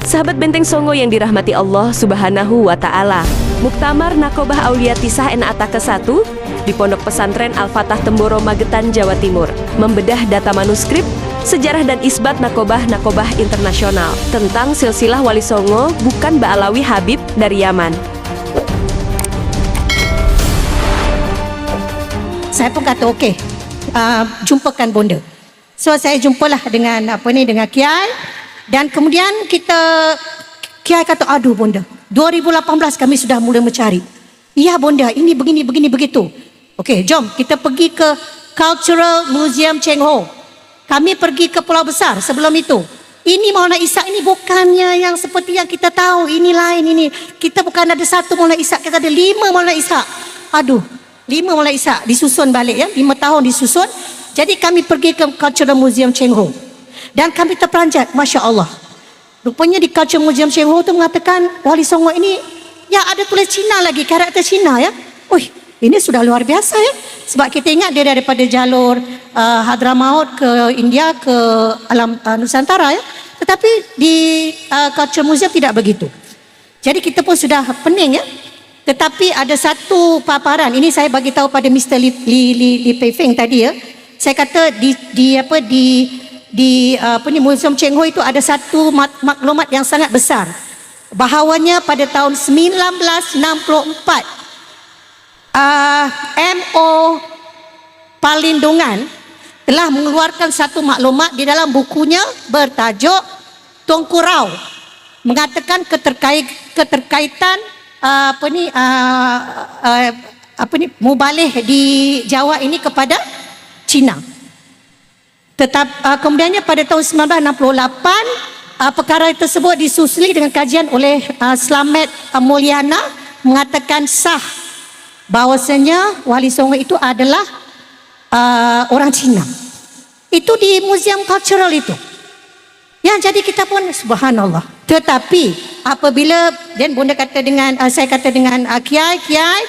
Sahabat Benteng Songo yang dirahmati Allah Subhanahu wa Ta'ala, Muktamar Nakobah Aulia Tisah NATA ke-1 di Pondok Pesantren Al-Fatah Temboro, Magetan, Jawa Timur membedah data manuskrip, sejarah dan isbat Nakobah internasional tentang silsilah Wali Songo bukan Ba'alawi Habib dari Yaman. Saya pun kata okey, jumpakan bonda. So saya jumpalah dengan dengan Kiai. Dan kemudian Kiai kata, aduh bonda, 2018 kami sudah mula mencari. Ya bonda, ini begini begitu. Okey, jom kita pergi ke Cultural Museum Cheng Ho. Kami pergi ke Pulau Besar sebelum itu. Ini Maulana Ishaq ini bukannya yang seperti yang kita tahu. Ini lain ini. Kita bukan ada satu Maulana Ishaq, kita ada 5 Maulana Ishaq. Aduh, 5 Maulana Ishaq disusun balik ya, 5 tahun disusun. Jadi kami pergi ke Cultural Museum Cheng Ho. Dan kami terperanjat, Masya Allah. Rupanya di Cultural Museum Cheng Ho tu mengatakan Wali Songo ini, ya ada tulis Cina lagi, karakter Cina ya. Wih, ini sudah luar biasa ya. Sebab kita ingat dia daripada jalur Hadramaut ke India, ke alam Nusantara ya. Tetapi di Cultural Museum tidak begitu. Jadi kita pun sudah pening ya. Tetapi ada satu paparan, ini saya bagi tahu pada Mr. Li Pei Feng tadi ya. Saya kata di Museum Cheng Ho itu ada satu maklumat yang sangat besar, bahawanya pada tahun 1964 MO Palindungan telah mengeluarkan satu maklumat di dalam bukunya bertajuk Tunku Rao, mengatakan keterkaitan mubalih di Jawa ini kepada Cina. Kemudiannya pada tahun 1968 perkara tersebut disusuli dengan kajian oleh Slamet Mulyana, mengatakan sah bahawasanya Wali Songo itu adalah orang Cina. Itu di Museum Cultural itu. Ya, jadi kita pun subhanallah. Tetapi apabila dan bunda kata dengan saya kata dengan Kiai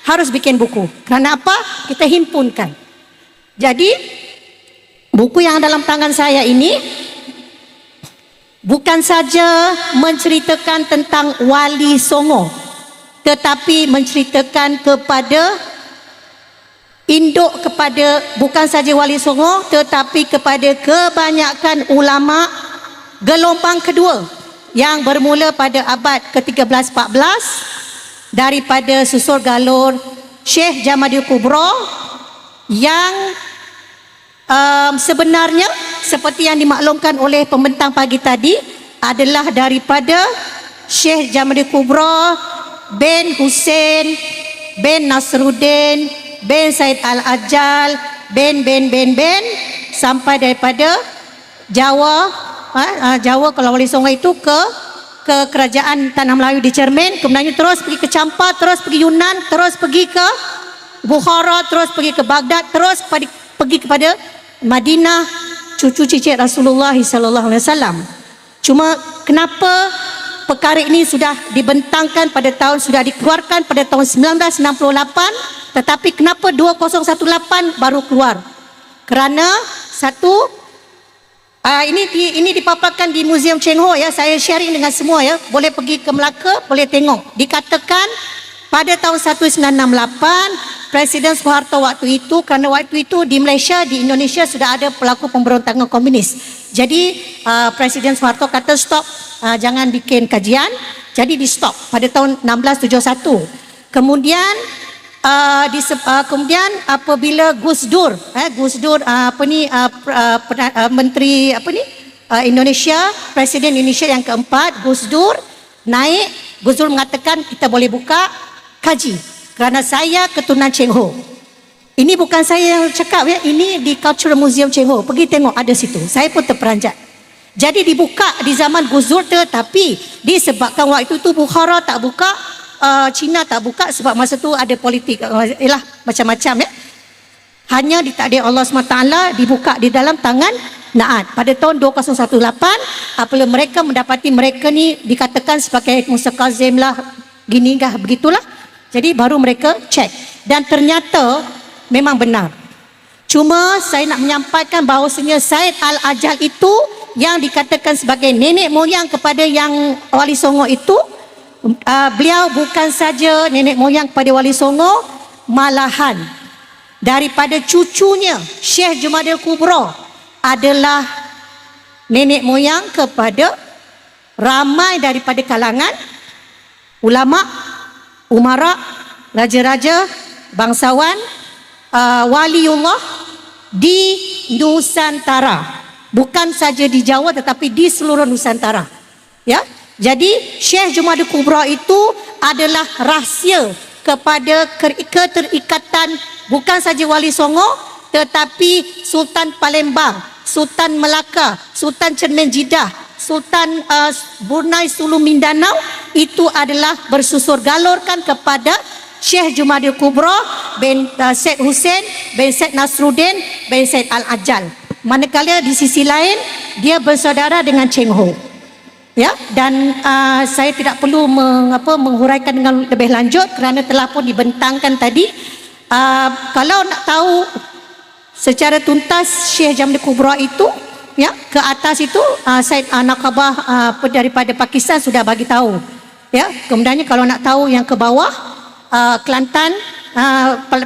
harus bikin buku. Kerana apa? Kita himpunkan. Jadi buku yang dalam tangan saya ini bukan saja menceritakan tentang Wali Songo, tetapi menceritakan kepada bukan saja Wali Songo, tetapi kepada kebanyakan ulama gelombang kedua yang bermula pada abad ke-13-14 daripada susur galur Syekh Jamadil Kubro yang sebenarnya seperti yang dimaklumkan oleh pembentang pagi tadi adalah daripada Syekh Jamadil Kubro bin Hussein bin Nasruddin bin Said Al-Ajal bin sampai daripada Jawa. Jawa kalau Wali Songo itu ke kerajaan Tanah Melayu di Cermin, kemudian terus pergi ke Champa, terus pergi Yunan, terus pergi ke Bukhara, terus pergi ke Baghdad, terus pergi kepada Madinah, cucu cicit Rasulullah sallallahu alaihi wasallam. Cuma kenapa perkara ini sudah dibentangkan sudah dikeluarkan pada tahun 1968, tetapi kenapa 2018 baru keluar? Kerana satu, ini dipaparkan di Museum Cheng Ho ya, saya sharing dengan semua ya, boleh pergi ke Melaka, boleh tengok. Dikatakan pada tahun 1968 Presiden Soeharto waktu itu, kerana waktu itu di Malaysia, di Indonesia sudah ada pelaku pemberontakan komunis. Jadi Presiden Soeharto kata stop, jangan bikin kajian. Jadi di stop pada tahun 1671. Kemudian apabila Gus Dur Menteri Indonesia, Presiden Indonesia yang keempat, Gus Dur naik. Gus Dur mengatakan kita boleh buka kaji. Kerana saya keturunan Cheng Ho. Ini bukan saya yang cakap ya, ini di Cultural Museum Cheng Ho. Pergi tengok, ada situ. Saya pun terperanjat. Jadi dibuka di zaman Gus Dur, tapi disebabkan waktu itu Bukhara tak buka, Cina tak buka sebab masa tu ada politik, macam-macam ya. Hanya ditakdir Allah SWT dibuka di dalam tangan Naat. Pada tahun 2018 apabila mereka mendapati mereka ni dikatakan sebagai Musa Kazim lah, gini kah begitulah. Jadi baru mereka cek dan ternyata memang benar. Cuma saya nak menyampaikan bahawasanya Said Al-Ajal itu yang dikatakan sebagai nenek moyang kepada yang Wali Songo itu, beliau bukan saja nenek moyang kepada Wali Songo, malahan daripada cucunya Syekh Jumadil Kubra adalah nenek moyang kepada ramai daripada kalangan ulama, umara, raja-raja, bangsawan, waliullah di Nusantara. Bukan saja di Jawa tetapi di seluruh Nusantara. Ya. Jadi Syekh Jumadil Kubra itu adalah rahsia kepada keterikatan bukan saja Wali Songo tetapi Sultan Palembang, Sultan Melaka, Sultan Cermin Jeddah, Sultan Brunei Sulu Mindanao, itu adalah bersusur galurkan kepada Syekh Jumadil Kubra bin Syed Hussein bin Syed Nasruddin bin Syed Al-Ajal. Manakala di sisi lain dia bersaudara dengan Cheng Ho. Ya, dan saya tidak perlu menghuraikan dengan lebih lanjut kerana telah pun dibentangkan tadi. Kalau nak tahu secara tuntas Syekh Jumadil Kubra itu, ya, ke atas itu Syed Naqabah daripada Pakistan sudah bagi tahu. Ya, kemudiannya kalau nak tahu yang ke bawah, Kelantan,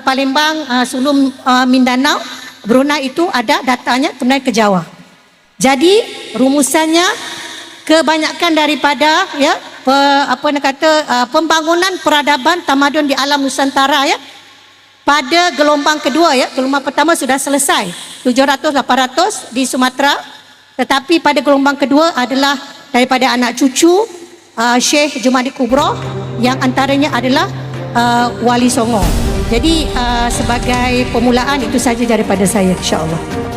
Palembang, Sulu Mindanao, Brunei itu ada datanya, kemudian ke Jawa. Jadi rumusannya kebanyakan daripada pembangunan peradaban tamadun di alam Nusantara, ya, pada gelombang kedua, ya, gelombang pertama sudah selesai 700-800 di Sumatera, tetapi pada gelombang kedua adalah daripada anak cucu Syekh Jumadil Kubra yang antaranya adalah Wali Songo. Jadi sebagai permulaan itu saja daripada saya, insya-Allah.